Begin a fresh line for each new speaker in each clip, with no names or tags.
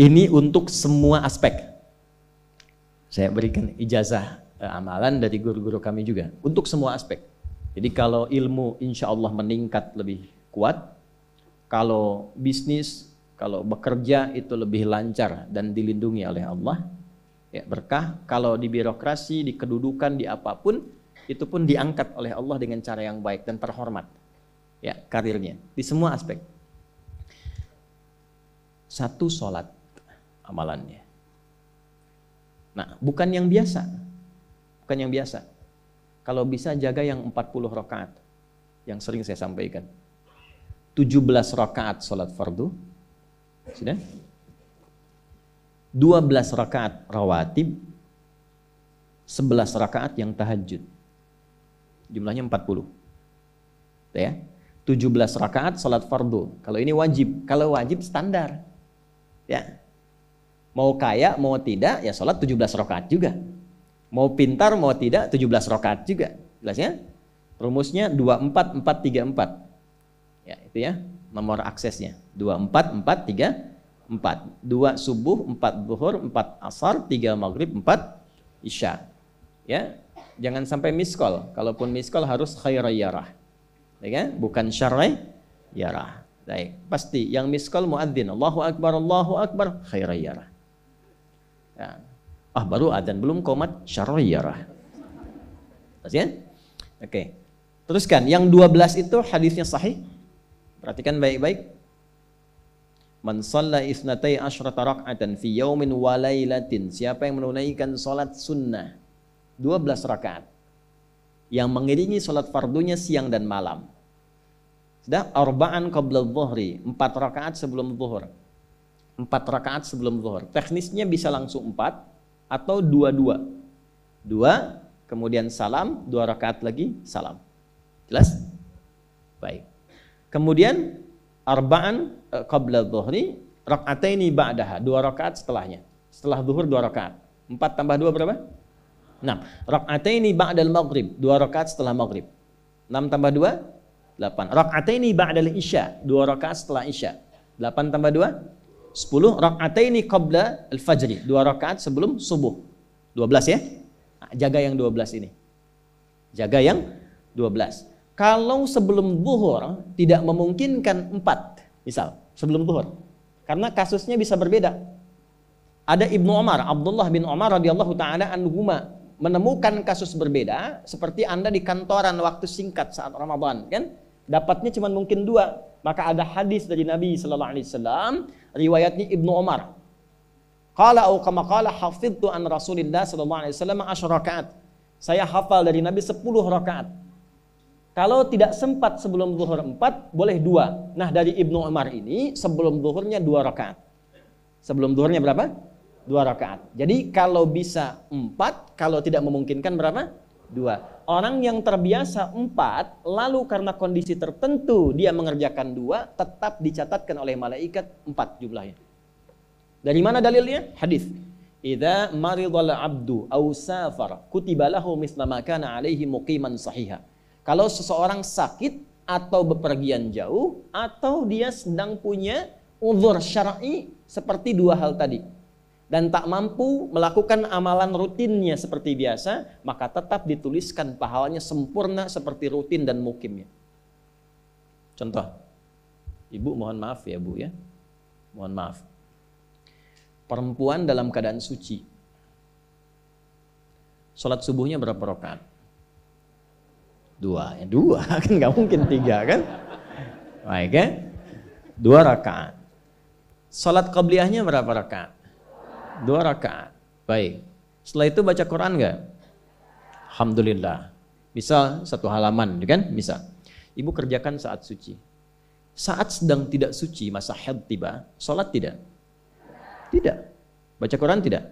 Ini untuk semua aspek. Saya berikan ijazah amalan dari guru-guru kami juga untuk semua aspek. Jadi kalau ilmu insya Allah meningkat lebih kuat, kalau bisnis, kalau bekerja itu lebih lancar dan dilindungi oleh Allah, ya berkah. Kalau di birokrasi, di kedudukan, di apapun, itu pun diangkat oleh Allah dengan cara yang baik dan terhormat. Ya, karirnya di semua aspek. Satu sholat amalannya. Nah, bukan yang biasa. Bukan yang biasa. Kalau bisa jaga yang 40 rakaat. Yang sering saya sampaikan. 17 rakaat sholat fardu. Sudah? 12 rakaat rawatib. 11 rakaat yang tahajud. Jumlahnya 40. Ya. 17 rakaat sholat fardu. Kalau ini wajib. Kalau wajib standar. Ya. Mau kaya, mau tidak, ya sholat 17 rakaat juga. Mau pintar, mau tidak, 17 rakaat juga. Jelas ya? Rumusnya 24434. Ya, itu ya nomor aksesnya. 24434. 2 subuh, 4 zuhur, 4 asar, 3 maghrib, 4 isya. Ya. Jangan sampai miss call. Kalaupun miss call harus khairayyarah. Ya kan? Bukan syarrayyarah. Baik, pasti yang miss call muadzin. Allahu akbar, khairayyarah. Ya. Baru adzan belum qomat syarrayyarah. Ya? Oke. Teruskan, yang 12 itu hadisnya sahih. Perhatikan baik-baik. Man shalla isnatai asyrata rak'atan fi yaumin wa lailatin. Siapa yang menunaikan salat sunnah 12 rakaat yang mengiringi salat fardunya siang dan malam. Sudah arba'an qabla dhuhri, 4 rakaat sebelum zuhur. 4 rakaat sebelum zuhur. Teknisnya bisa langsung 4 atau 2-2. 2 kemudian salam, 2 rakaat lagi salam. Jelas? Baik. Kemudian arba'an qabla dhuhri, rak'ataini ba'daha, 2 rakaat setelahnya. Setelah zuhur 2 rakaat. 4 tambah 2 berapa? 6. Rak'ataini ba'dal maghrib, 2 rakaat setelah maghrib. 6 tambah 2 8. Rak'ataini ba'dal isya, 2 rakaat setelah isya. 8 tambah 2 10. Rak'ataini qabla al-fajri, 2 rakaat sebelum subuh. 12 ya. Nah, jaga yang 12 ini. Jaga yang 12. Kalau sebelum zuhur tidak memungkinkan 4, misal sebelum zuhur. Karena kasusnya bisa berbeda. Ada Ibnu Umar, Abdullah bin Umar radhiyallahu taala anhuma menemukan kasus berbeda seperti Anda di kantoran waktu singkat saat Ramadan, kan? Dapatnya cuma mungkin 2. Maka ada hadis dari Nabi sallallahu alaihi wasallam, riwayatnya Ibnu Umar. Qala au kama qala hafidtu an Rasulillah sallallahu alaihi wasallam 10 rakaat. Saya hafal dari Nabi 10 rakaat. Kalau tidak sempat sebelum zuhur 4, boleh 2. Nah, dari Ibnu Umar ini sebelum zuhurnya 2 rakaat. Sebelum zuhurnya berapa? 2 rakaat. Jadi kalau bisa 4, kalau tidak memungkinkan berapa? 2. Orang yang terbiasa 4, lalu karena kondisi tertentu dia mengerjakan 2, tetap dicatatkan oleh malaikat 4 jumlahnya. Dari mana dalilnya? Hadis. Idza maridal abdu aw safara kutiba lahu misla ma kana alaihi muqiman sahiha. Kalau seseorang sakit atau bepergian jauh atau dia sedang punya uzur syar'i seperti 2 hal tadi dan tak mampu melakukan amalan rutinnya seperti biasa, maka tetap dituliskan pahalanya sempurna seperti rutin dan mukimnya. Contoh, Ibu mohon maaf ya Bu ya, mohon maaf. Perempuan dalam keadaan suci, sholat subuhnya berapa rakaat? 2, ya 2 kan nggak mungkin 3 kan? Baik ya, 2 rakaat. Sholat qabliyahnya berapa rakaat? 2 rakaat. Baik. Setelah itu baca Quran nggak? Alhamdulillah. Bisa 1 halaman, kan? Bisa. Ibu kerjakan saat suci. Saat sedang tidak suci, masa haid tiba, sholat tidak? Tidak. Baca Quran tidak?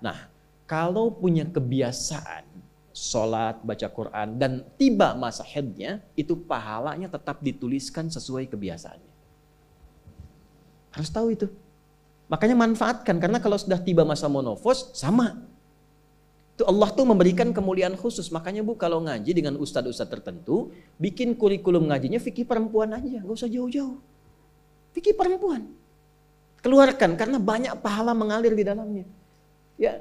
Nah, kalau punya kebiasaan sholat, baca Quran, dan tiba masa haidnya, itu pahalanya tetap dituliskan sesuai kebiasaannya. Harus tahu itu. Makanya manfaatkan, karena kalau sudah tiba masa monofos, sama. Itu Allah tuh memberikan kemuliaan khusus. Makanya Bu, kalau ngaji dengan ustadz-ustadz tertentu, bikin kurikulum ngajinya fikih perempuan aja, nggak usah jauh-jauh. Fikih perempuan. Keluarkan karena banyak pahala mengalir di dalamnya. Ya.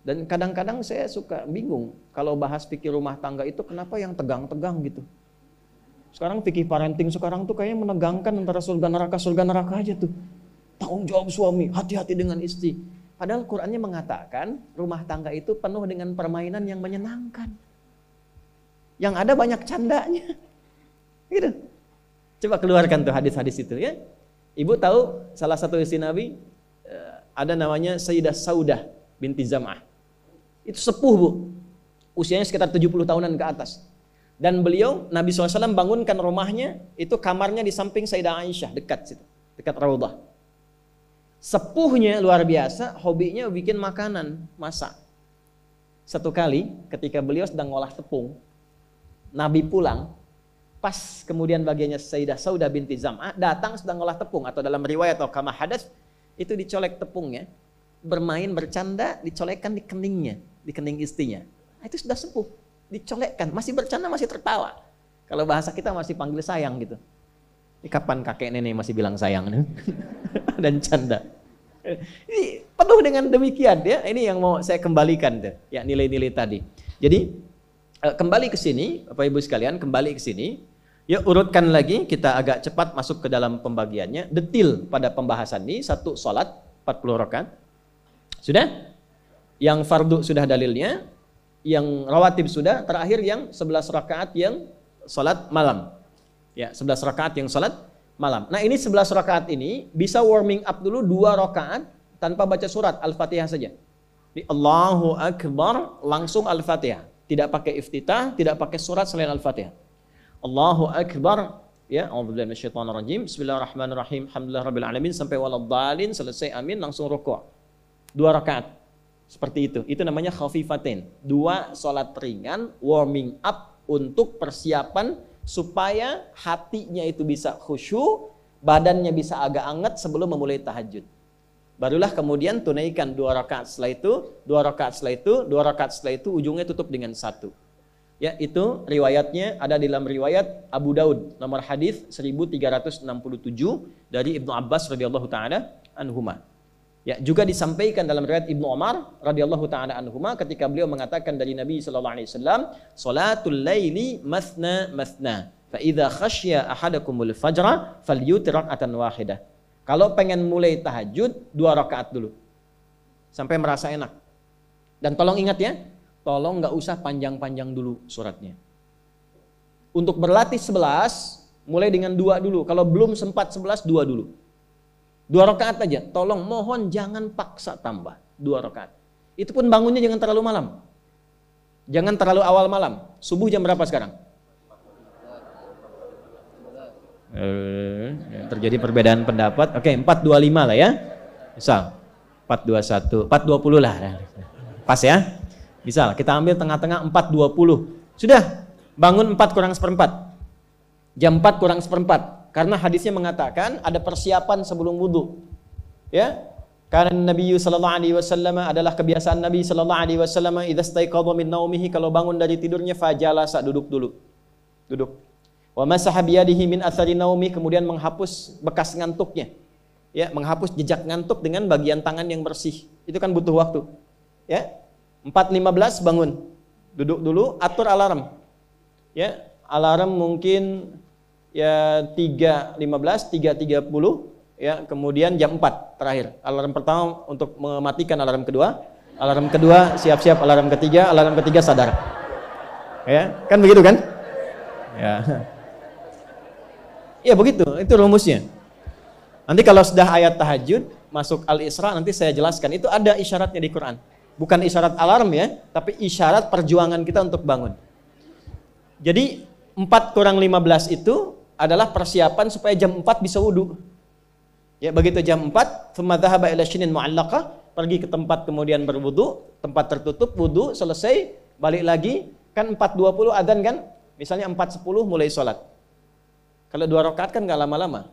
Dan kadang-kadang saya suka bingung kalau bahas fikih rumah tangga itu kenapa yang tegang-tegang gitu. Sekarang fikih parenting sekarang tuh kayaknya menegangkan antara surga neraka aja tuh. Tanggung jawab suami, hati-hati dengan istri. Padahal Qur'annya mengatakan rumah tangga itu penuh dengan permainan yang menyenangkan. Yang ada banyak candanya. Gitu. Coba keluarkan tuh hadis-hadis itu ya. Ibu tahu salah satu istri Nabi ada namanya Sayyidah Saudah binti Zam'ah. Itu sepuh, Bu. Usianya sekitar 70 tahunan ke atas. Dan beliau, Nabi SAW bangunkan rumahnya, itu kamarnya di samping Sayyidah Aisyah, dekat situ, dekat Raudhah. Sepuhnya luar biasa, hobinya bikin makanan, masak. Satu kali ketika beliau sedang ngolah tepung, Nabi pulang, pas kemudian bagiannya Sayyidah Saudah binti Zam'ah datang sedang ngolah tepung, atau dalam riwayat atau kama hadas, itu dicolek tepungnya, bermain, bercanda, dicolekkan di keningnya, di kening istrinya. Nah, itu sudah sepuh. Dicolekkan, masih bercanda, masih tertawa. Kalau bahasa kita masih panggil sayang gitu. Ini kapan kakek nenek masih bilang sayang dan canda. Ini penuh dengan demikian ya. Ini yang mau saya kembalikan deh, ya nilai-nilai tadi. Jadi kembali ke sini, Bapak Ibu sekalian, kembali ke sini. Ya urutkan lagi, kita agak cepat masuk ke dalam pembagiannya. Detil pada pembahasan ini, satu sholat 40 rakaat. Sudah? Yang fardu sudah dalilnya. Yang rawatib sudah, terakhir yang 11 rakaat yang salat malam. Ya, 11 rakaat yang salat malam. Nah, ini 11 rakaat ini bisa warming up dulu 2 rakaat tanpa baca surat Al-Fatihah saja. Di Allahu Akbar langsung Al-Fatihah. Tidak pakai iftitah, tidak pakai surat selain Al-Fatihah. Allahu Akbar, ya, a'udzubillahi minasyaitonirrajim. Bismillahirrahmanirrahim. Alhamdulillahirabbil alamin sampai waladhdallin, selesai amin langsung rukuk. 2 rakaat. Seperti itu namanya khafifatain. 2 sholat ringan, warming up untuk persiapan supaya hatinya itu bisa khusyuk, badannya bisa agak anget sebelum memulai tahajud. Barulah kemudian tunaikan 2 rakaat setelah itu, 2 rakaat setelah itu, 2 rakaat setelah itu, ujungnya tutup dengan 1. Ya, itu riwayatnya ada di dalam riwayat Abu Daud, nomor hadis 1367 dari Ibnu Abbas radhiyallahu taala anhuma. Ya, juga disampaikan dalam riwayat Ibnu Umar radhiyallahu taala anhuma ketika beliau mengatakan dari Nabi sallallahu alaihi wasallam, "Shalatul laili mathna mathna, fa idza khasya ahadakumul fajra falyutir rak'atan wahidah." Kalau pengen mulai tahajud 2 rakaat dulu. Sampai merasa enak. Dan tolong ingat ya, tolong enggak usah panjang-panjang dulu suratnya. Untuk berlatih 11, mulai dengan 2 dulu. Kalau belum sempat 11, 2 dulu. 2 rakaat aja, tolong mohon jangan paksa tambah 2 rakaat. Itu pun bangunnya jangan terlalu malam. Jangan terlalu awal malam. Subuh jam berapa sekarang? Terjadi perbedaan pendapat. Oke, 4.25 lah ya. Misal 4.21, 4.20 lah. Pas ya. Misal kita ambil tengah-tengah 4.20. Sudah, bangun 4 kurang seperempat. Jam 4 kurang seperempat. Karena hadisnya mengatakan ada persiapan sebelum wudu. Ya. Karena Nabi sallallahu alaihi wasallam adalah kebiasaan Nabi sallallahu alaihi wasallam idza staiqadha min naumihi, kalau bangun dari tidurnya fajalasa, duduk dulu. Duduk. Wa masaha biyadihi min athari naumi, kemudian menghapus bekas ngantuknya. Ya, menghapus jejak ngantuk dengan bagian tangan yang bersih. Itu kan butuh waktu. Ya. 4.15 bangun. Duduk dulu, atur alarm. Ya, alarm mungkin ya 3.15, 3.30, ya, kemudian jam 4 terakhir. Alarm pertama untuk mematikan alarm kedua siap-siap alarm ketiga sadar. Ya, kan begitu kan? Ya. Ya begitu, itu rumusnya. Nanti kalau sudah ayat tahajud, masuk Al-Isra, nanti saya jelaskan. Itu ada isyaratnya di Quran. Bukan isyarat alarm ya, tapi isyarat perjuangan kita untuk bangun. Jadi 4 kurang 15 itu adalah persiapan supaya jam 4 bisa wudu. Ya, begitu jam 4, thumma dhahaba ila shinin mu'allaqah, pergi ke tempat kemudian berwudu, tempat tertutup, wudu, selesai, balik lagi, kan 4.20 adzan kan? Misalnya 4.10 mulai sholat. Kalau 2 rakaat kan nggak lama-lama.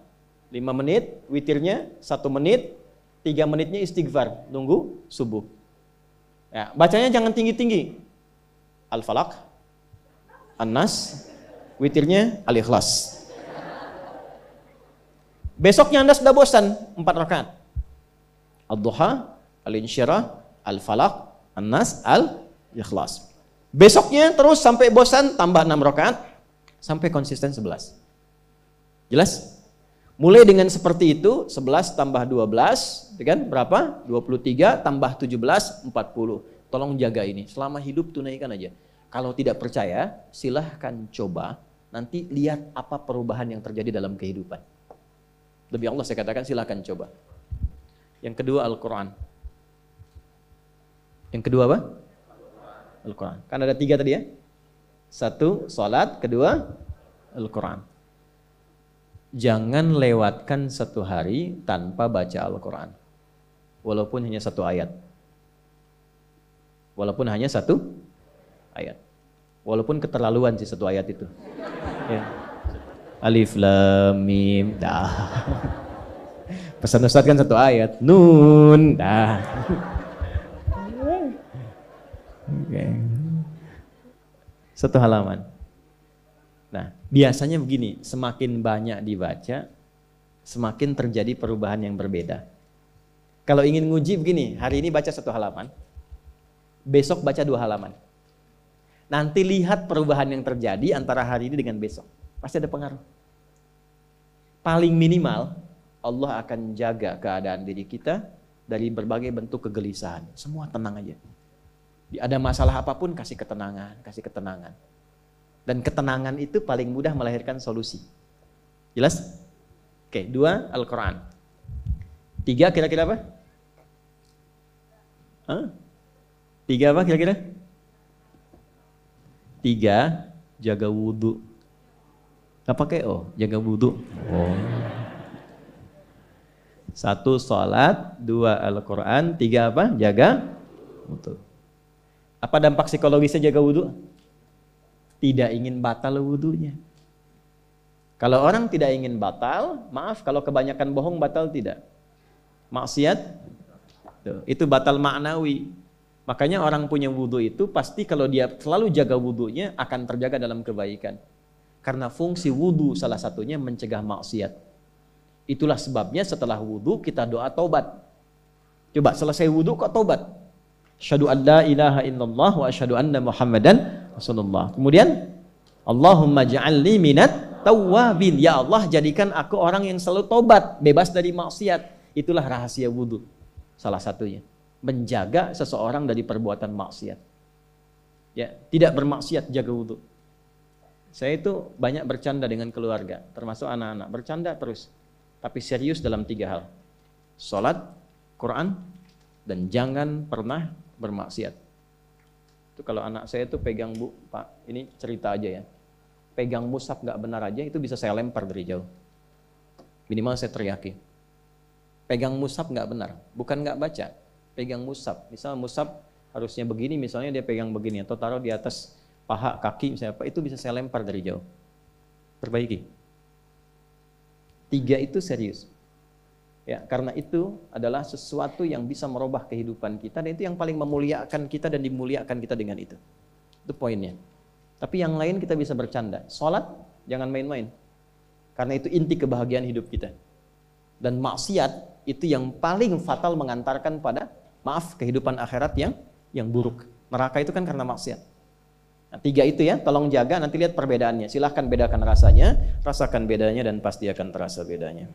5 menit, witirnya 1 menit, 3 menitnya istighfar, nunggu subuh. Ya, bacanya jangan tinggi-tinggi. Al-Falaq, An-Nas, witirnya Al-Ikhlas. Besoknya Anda sudah bosan 4 rakaat. Ad-duha, al-insyirah, al-falaq, an-nas, al-ikhlas. Besoknya terus sampai bosan tambah 6 rakaat sampai konsisten 11. Jelas? Mulai dengan seperti itu, 11 tambah 12, kan berapa? 23 tambah 17, 40. Tolong jaga ini, selama hidup tunaikan aja. Kalau tidak percaya, silahkan coba, nanti lihat apa perubahan yang terjadi dalam kehidupan. Demi Allah saya katakan silahkan coba. Yang kedua Al-Quran. Yang kedua apa? Al-Quran. Kan ada 3 tadi ya? 1, salat, kedua, Al-Quran. Jangan lewatkan 1 hari tanpa baca Al-Quran. Walaupun hanya 1 ayat. Walaupun hanya 1 ayat. Walaupun keterlaluan sih 1 ayat itu. Ya. Alif, Lam, Mim, dah. Pesan Ustaz kan 1 ayat. Nun, dah. Okay. 1 halaman. Nah, biasanya begini, semakin banyak dibaca, semakin terjadi perubahan yang berbeda. Kalau ingin nguji begini, hari ini baca 1 halaman, besok baca 2 halaman. Nanti lihat perubahan yang terjadi antara hari ini dengan besok. Pasti ada pengaruh. Paling minimal, Allah akan jaga keadaan diri kita dari berbagai bentuk kegelisahan. Semua tenang aja. Ada masalah apapun, kasih ketenangan, kasih ketenangan. Dan ketenangan itu paling mudah melahirkan solusi. Jelas? Oke, 2, Al-Quran. 3 kira-kira apa? 3 apa kira-kira? 3, jaga wudhu. Gak pakai jaga wudhu. 1, sholat. 2, Al-Quran. 3 apa? Jaga wudhu. Apa dampak psikologisnya jaga wudhu? Tidak ingin batal wudhunya. Kalau orang tidak ingin batal, maaf kalau kebanyakan bohong batal tidak. Maksiat, itu batal maknawi. Makanya orang punya wudhu itu pasti kalau dia selalu jaga wudhunya akan terjaga dalam kebaikan. Karena fungsi wudhu salah satunya mencegah maksiat. Itulah sebabnya setelah wudhu kita doa taubat. Coba selesai wudhu kok taubat. Asyhadu an la ilaha illallah wa asyhadu anna Muhammadan Rasulullah. Kemudian Allahumma ja'alni minat tawwabin. Ya Allah, jadikan aku orang yang selalu tobat, bebas dari maksiat. Itulah rahasia wudhu. Salah satunya menjaga seseorang dari perbuatan maksiat. Ya, tidak bermaksiat, jaga wudhu. Saya itu banyak bercanda dengan keluarga, termasuk anak-anak. Bercanda terus, tapi serius dalam 3 hal. Salat, Quran, dan jangan pernah bermaksiat. Itu kalau anak saya itu pegang, Bu, Pak, ini cerita aja ya. Pegang mushaf nggak benar aja, itu bisa saya lempar dari jauh. Minimal saya teriaki. Pegang mushaf nggak benar, bukan nggak baca. Pegang mushaf, misal mushaf harusnya begini, misalnya dia pegang begini, atau taruh di atas paha, kaki, misalnya apa, itu bisa saya lempar dari jauh. Perbaiki. 3 itu serius. Ya, karena itu adalah sesuatu yang bisa merubah kehidupan kita, dan itu yang paling memuliakan kita dan dimuliakan kita dengan itu. Itu poinnya. Tapi yang lain kita bisa bercanda. Salat jangan main-main. Karena itu inti kebahagiaan hidup kita. Dan maksiat itu yang paling fatal mengantarkan pada kehidupan akhirat yang buruk. Neraka itu kan karena maksiat. Nah, 3 itu ya, tolong jaga, nanti lihat perbedaannya. Silahkan bedakan rasanya, rasakan bedanya dan pasti akan terasa bedanya.